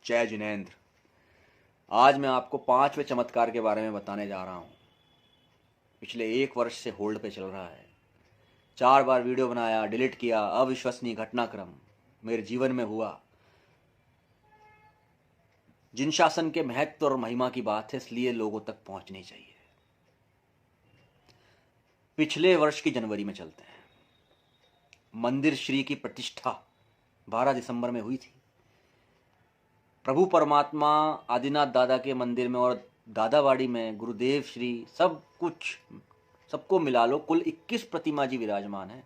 जय जिनेंद्र। आज मैं आपको 5वें चमत्कार के बारे में बताने जा रहा हूँ। पिछले 1 वर्ष से होल्ड पे चल रहा है। 4 बार वीडियो बनाया, डिलीट किया। अविश्वसनीय घटनाक्रम मेरे जीवन में हुआ। जिन शासन के महत्व और महिमा की बात है, इसलिए लोगों तक पहुंचनी चाहिए। पिछले वर्ष की जनवरी में चलते हैं। मंदिर श्री की प्रतिष्ठा 12 दिसंबर में हुई थी। प्रभु परमात्मा आदिनाथ दादा के मंदिर में और दादावाड़ी में गुरुदेव श्री सब कुछ, सबको मिला लो कुल 21 प्रतिमा जी विराजमान है।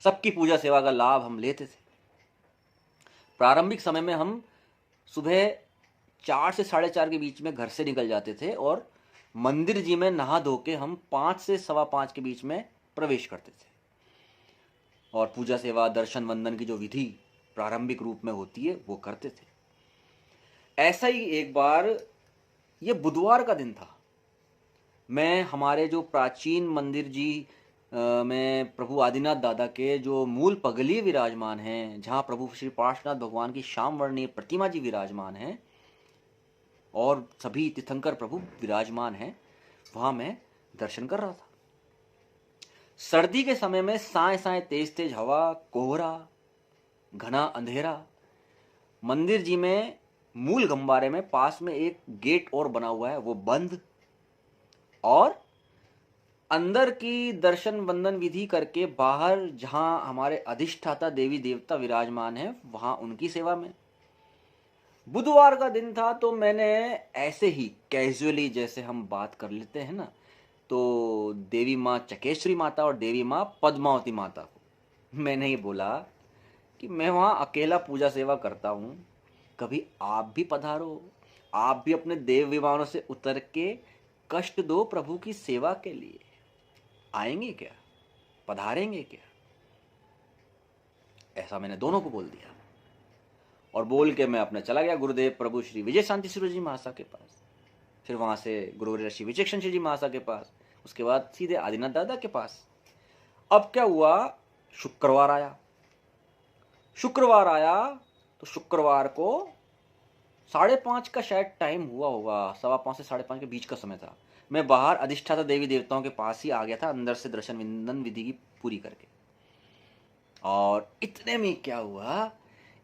सबकी पूजा सेवा का लाभ हम लेते थे। प्रारंभिक समय में हम सुबह 4 से 4:30 के बीच में घर से निकल जाते थे और मंदिर जी में नहा धो के हम 5 से 5:15 के बीच में प्रवेश करते थे और पूजा सेवा दर्शन वंदन की जो विधि प्रारंभिक रूप में होती है वो करते थे। ऐसा ही एक बार, ये बुधवार का दिन था, मैं हमारे जो प्राचीन मंदिर जी में प्रभु आदिनाथ दादा के जो मूल पगली विराजमान हैं, जहाँ प्रभु श्री पार्श्वनाथ भगवान की श्याम वर्णीय प्रतिमा जी विराजमान हैं और सभी तीर्थंकर प्रभु विराजमान हैं, वहाँ मैं दर्शन कर रहा था। सर्दी के समय में साय साय तेज तेज हवा, कोहरा, घना अंधेरा। मंदिर जी में मूल गंबारे में पास में एक गेट और बना हुआ है, वो बंद, और अंदर की दर्शन वंदन विधि करके बाहर जहां हमारे अधिष्ठाता देवी देवता विराजमान हैं, वहां उनकी सेवा में। बुधवार का दिन था तो मैंने ऐसे ही कैजुअली, जैसे हम बात कर लेते हैं ना, तो देवी माँ चकेश्वरी माता और देवी माँ पद्मावती माता को मैंने ये बोला कि मैं वहाँ अकेला पूजा सेवा करता हूँ, कभी आप भी पधारो, आप भी अपने देव विमानों से उतर के कष्ट दो प्रभु की सेवा के लिए। आएंगे क्या, पधारेंगे क्या? ऐसा मैंने दोनों को बोल दिया और बोल के मैं अपने चला गया गुरुदेव प्रभु श्री विजय शांति सूर्य जी महाशय के पास, फिर वहां से गुरु ऋषि विचक्षण जी महाशय के पास, उसके बाद सीधे आदिनाथ दादा के पास। अब क्या हुआ, शुक्रवार आया तो शुक्रवार को 5:30 का शायद टाइम हुआ होगा, 5:15 से 5:30 के बीच का समय था। मैं बाहर अधिष्ठाता देवी देवताओं के पास ही आ गया था, अंदर से दर्शन विंदन विधि की पूरी करके। और इतने में क्या हुआ,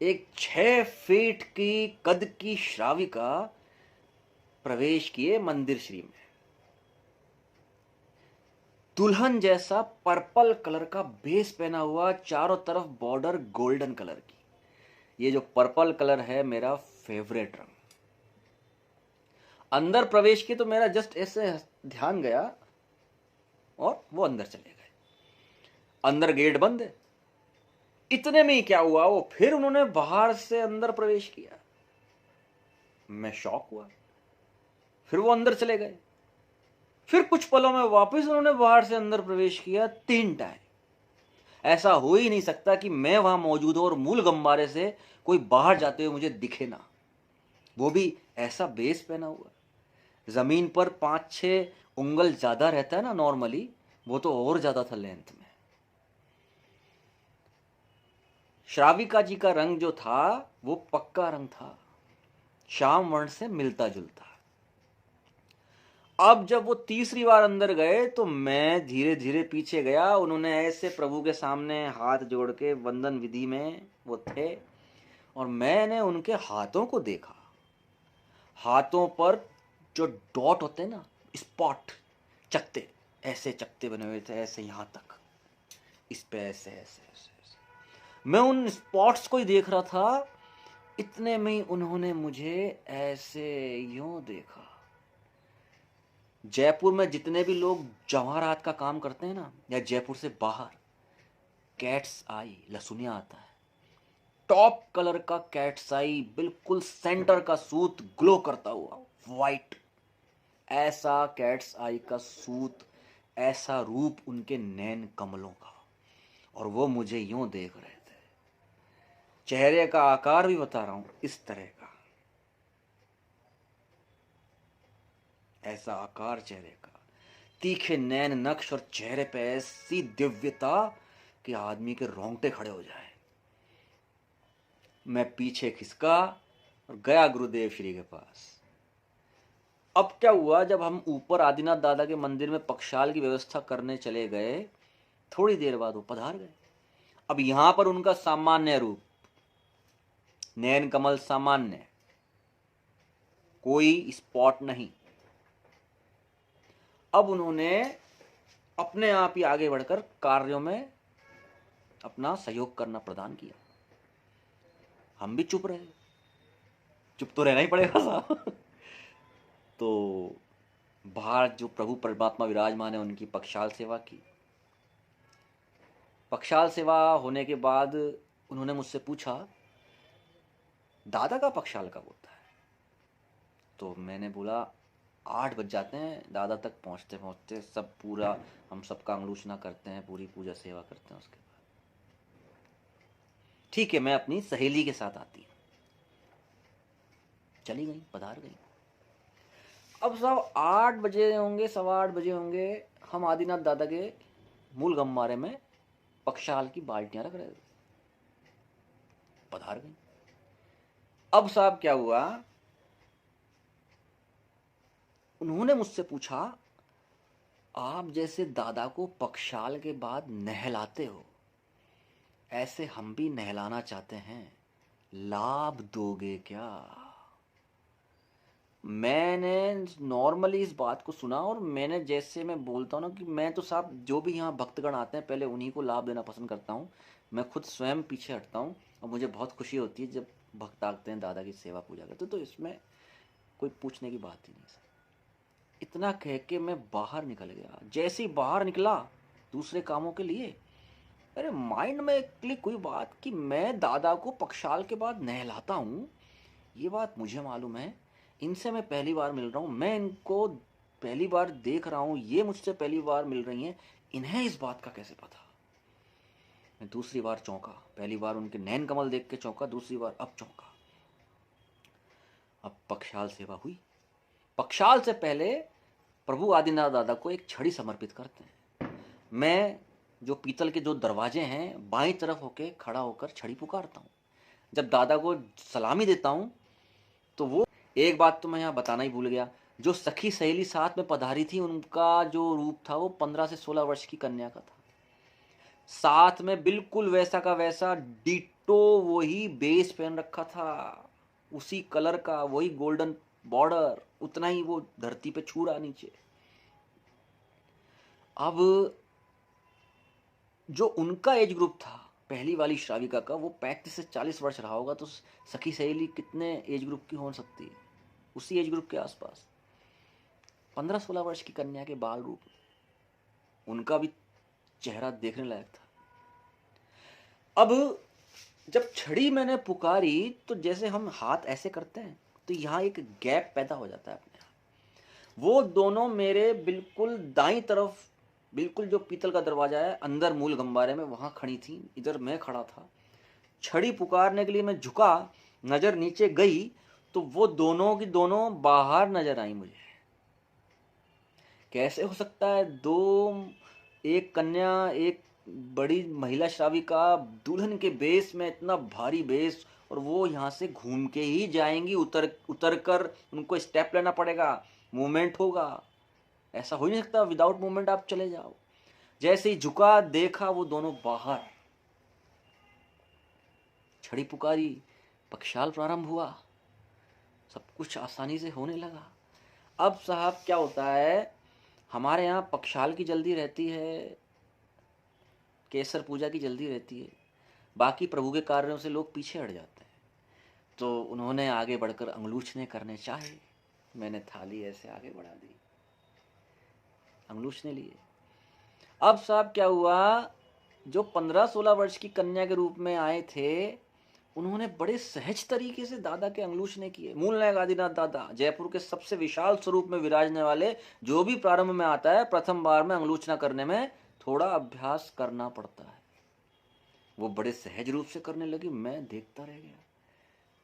एक 6 फीट की कद की श्राविका प्रवेश किए मंदिर श्री में। दुल्हन जैसा पर्पल कलर का बेस पहना हुआ, चारों तरफ बॉर्डर गोल्डन कलर की। ये जो पर्पल कलर है मेरा फेवरेट रंग। अंदर प्रवेश किए तो मेरा जस्ट ऐसे ध्यान गया और वो अंदर चले गए। अंदर गेट बंद है। इतने में ही क्या हुआ, वो फिर उन्होंने बाहर से अंदर प्रवेश किया। मैं शॉक हुआ। फिर वो अंदर चले गए। फिर कुछ पलों में वापस उन्होंने बाहर से अंदर प्रवेश किया 3 टाइम। ऐसा हो ही नहीं सकता कि मैं वहां मौजूद हूं और मूल गंबारे से कोई बाहर जाते हुए मुझे दिखे ना, वो भी ऐसा बेस पहना हुआ। जमीन पर 5-6 उंगल ज्यादा रहता है ना नॉर्मली, वो तो और ज्यादा था लेंथ में। श्राविका जी का रंग जो था वो पक्का रंग था, श्याम वर्ण से मिलता जुलता। अब जब वो तीसरी बार अंदर गए तो मैं धीरे धीरे पीछे गया। उन्होंने ऐसे प्रभु के सामने हाथ जोड़ के वंदन विधि में वो थे और मैंने उनके हाथों को देखा। हाथों पर जो डॉट होते हैं ना, स्पॉट, चकते, ऐसे चकते बने हुए थे, ऐसे यहां तक, इस पे ऐसे ऐसे ऐसे ऐसे। मैं उन स्पॉट्स को ही देख रहा था। इतने में ही उन्होंने मुझे ऐसे यूं देखा। जयपुर में जितने भी लोग जवाहरात का काम करते हैं ना, या जयपुर से बाहर, कैट्स आई लसुनिया आता है, टॉप कलर का कैट्स आई, बिल्कुल सेंटर का सूत ग्लो करता हुआ वाइट, ऐसा कैट्स आई का सूत, ऐसा रूप उनके नैन कमलों का, और वो मुझे यूं देख रहे थे। चेहरे का आकार भी बता रहा हूं, इस तरह का, ऐसा आकार चेहरे का, तीखे नैन नक्श और चेहरे पे ऐसी दिव्यता कि आदमी के रोंगटे खड़े हो जाए। मैं पीछे खिसका और गया गुरुदेव श्री के पास। अब क्या हुआ, जब हम ऊपर आदिनाथ दादा के मंदिर में पक्षाल की व्यवस्था करने चले गए, थोड़ी देर बाद वो पधार गए। अब यहां पर उनका सामान्य रूप, नयन कमल सामान्य, कोई स्पॉट नहीं। अब उन्होंने अपने आप ही आगे बढ़कर कार्यों में अपना सहयोग करना प्रदान किया। हम भी चुप रहे, चुप तो रहना ही पड़ेगा साहब। तो बाहर जो प्रभु परमात्मा विराजमान है, उनकी पक्षाल सेवा की। पक्षाल सेवा होने के बाद उन्होंने मुझसे पूछा, दादा का पक्षाल कब होता है? तो मैंने बोला 8 बज जाते हैं दादा तक पहुंचते पहुंचते, सब पूरा हम सबका अंगलूचना करते हैं, पूरी पूजा सेवा करते हैं। उसके बाद ठीक है, मैं अपनी सहेली के साथ आती हूँ। चली गई, पधार गई। अब सब 8 बजे होंगे, 8:15 बजे होंगे, हम आदिनाथ दादा के मूल गम्मारे में पक्षाल की बाल्टियां रख रहे थे। पधार गई। अब साहब क्या हुआ, उन्होंने मुझसे पूछा, आप जैसे दादा को पक्षाल के बाद नहलाते हो, ऐसे हम भी नहलाना चाहते हैं, लाभ दोगे क्या? मैंने नॉर्मली इस बात को सुना, और मैंने जैसे मैं बोलता हूँ ना कि मैं तो साहब जो भी यहाँ भक्तगण आते हैं पहले उन्हीं को लाभ देना पसंद करता हूँ। मैं खुद स्वयं पीछे हटता हूँ, और मुझे बहुत खुशी होती है जब भक्त आते हैं, दादा की सेवा पूजा करते, तो इसमें कोई पूछने की बात ही नहीं सर। इतना कह के मैं बाहर निकल गया। जैसे ही बाहर निकला दूसरे कामों के लिए, अरे माइंड में क्लिक हुई बात कि मैं दादा को पक्षाल के बाद नहलाता हूँ। ये बात मुझे मालूम है, इनसे मैं पहली बार मिल रहा हूँ, मैं इनको पहली बार देख रहा हूँ, ये मुझसे पहली बार मिल रही हैं, इन्हें इस बात का कैसे पता? मैं दूसरी बार चौंका। पहली बार उनके नैन कमल देख के चौंका, दूसरी बार अब चौंका। अब पक्षाल सेवा हुई। पक्षाल से पहले प्रभु आदिनाथ दादा को एक छड़ी समर्पित करते हैं। मैं जो पीतल के जो दरवाजे हैं, बाईं तरफ होके खड़ा होकर छड़ी पुकारता हूँ। जब दादा को सलामी देता हूँ तो वो, एक बात तो मैं यहाँ बताना ही भूल गया, जो सखी सहेली साथ में पधारी थी, उनका जो रूप था वो 15 से 16 वर्ष की कन्या का था। साथ में बिल्कुल वैसा का वैसा डिटो वही बेस पहन रखा था, उसी कलर का, वही गोल्डन बॉर्डर, उतना ही वो धरती पे छू रहा नीचे। अब जो उनका एज ग्रुप था पहली वाली श्राविका का, वो 35 से 40 वर्ष रहा होगा। तो सखी सहेली कितने एज ग्रुप की हो सकती है? उसी एज ग्रुप के आसपास 15-16 वर्ष की कन्या के बाल रूप, उनका भी चेहरा देखने लायक था। अब जब छड़ी मैंने पुकारी तो जैसे हम हाथ ऐसे करते हैं तो यहाँ एक गैप पैदा हो जाता है अपने आप। वो दोनों मेरे बिल्कुल दाईं तरफ, बिल्कुल जो पीतल का दरवाजा है अंदर मूल गंबारे में, वहां खड़ी थी, इधर मैं खड़ा था। छड़ी पुकारने के लिए मैं झुका, नजर नीचे गई तो वो दोनों की दोनों बाहर नजर आई मुझे। कैसे हो सकता है दो, एक कन्या, एक बड़ी महिला श्राविका दुल्हन के बेस में, इतना भारी बेस, और वो यहाँ से घूम के ही जाएंगी, उतर उतर कर उनको स्टेप लेना पड़ेगा, मूवमेंट होगा। ऐसा हो नहीं सकता विदाउट मूवमेंट आप चले जाओ। जैसे ही झुका देखा वो दोनों बाहर। छड़ी पुकारी, पक्षाल प्रारंभ हुआ, सब कुछ आसानी से होने लगा। अब साहब क्या होता है, हमारे यहाँ पक्षाल की जल्दी रहती है, केसर पूजा की जल्दी रहती है, बाकी प्रभु के कार्यों से लोग पीछे हट जाते हैं। तो उन्होंने आगे बढ़कर अंगलूचने करने चाहे, मैंने थाली ऐसे आगे बढ़ा दी, अंगलूचने लिए। अब साहब क्या हुआ, जो 15-16 वर्ष की कन्या के रूप में आए थे, उन्होंने बड़े सहज तरीके से दादा के अंगलूचने किए। मूल नायक आदिनाथ दादा जयपुर के सबसे विशाल स्वरूप में विराजने वाले, जो भी प्रारंभ में आता है प्रथम बार में अंगलूचना करने में थोड़ा अभ्यास करना पड़ता है। वो बड़े सहज रूप से करने लगी, मैं देखता रह गया।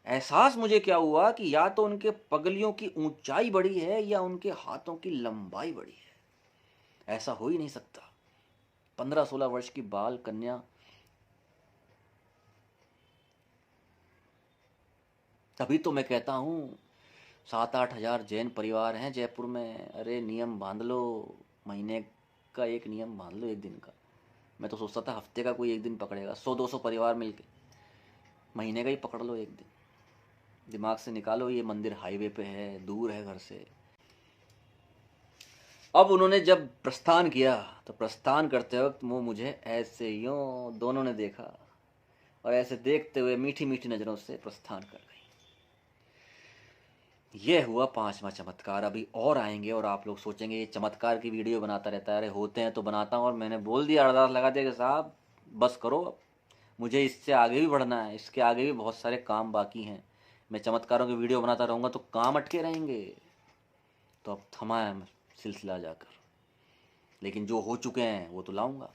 एहसास मुझे क्या हुआ कि या तो उनके पगलियों की ऊंचाई बड़ी है या उनके हाथों की लंबाई बड़ी है। ऐसा हो ही नहीं सकता। 15-16 वर्ष की बाल कन्या तभी तो मैं कहता हूँ 7-8 हज़ार जैन परिवार हैं जयपुर में। अरे नियम बांध लो, महीने का एक नियम बांध लो, एक दिन का। मैं तो सोचता था हफ्ते का कोई एक दिन पकड़ेगा। 100-200 परिवार मिलके महीने का ही पकड़ लो एक दिन। दिमाग से निकालो, ये मंदिर हाईवे पे है, दूर है घर से। अब उन्होंने जब प्रस्थान किया तो प्रस्थान करते वक्त वो मुझे ऐसे यूं दोनों ने देखा और ऐसे देखते हुए मीठी मीठी नज़रों से प्रस्थान कर गई। यह हुआ 5वां चमत्कार। अभी और आएंगे और आप लोग सोचेंगे ये चमत्कार की वीडियो बनाता रहता है। अरे होते हैं तो बनाता हूँ। और मैंने बोल दिया, अरदास लगा दिया कि साहब बस करो, अब मुझे इससे आगे भी बढ़ना है, इसके आगे भी बहुत सारे काम बाकी हैं। मैं चमत्कारों की वीडियो बनाता रहूँगा तो काम अटके रहेंगे। तो अब थमा है सिलसिला जाकर, लेकिन जो हो चुके हैं वो तो लाऊंगा।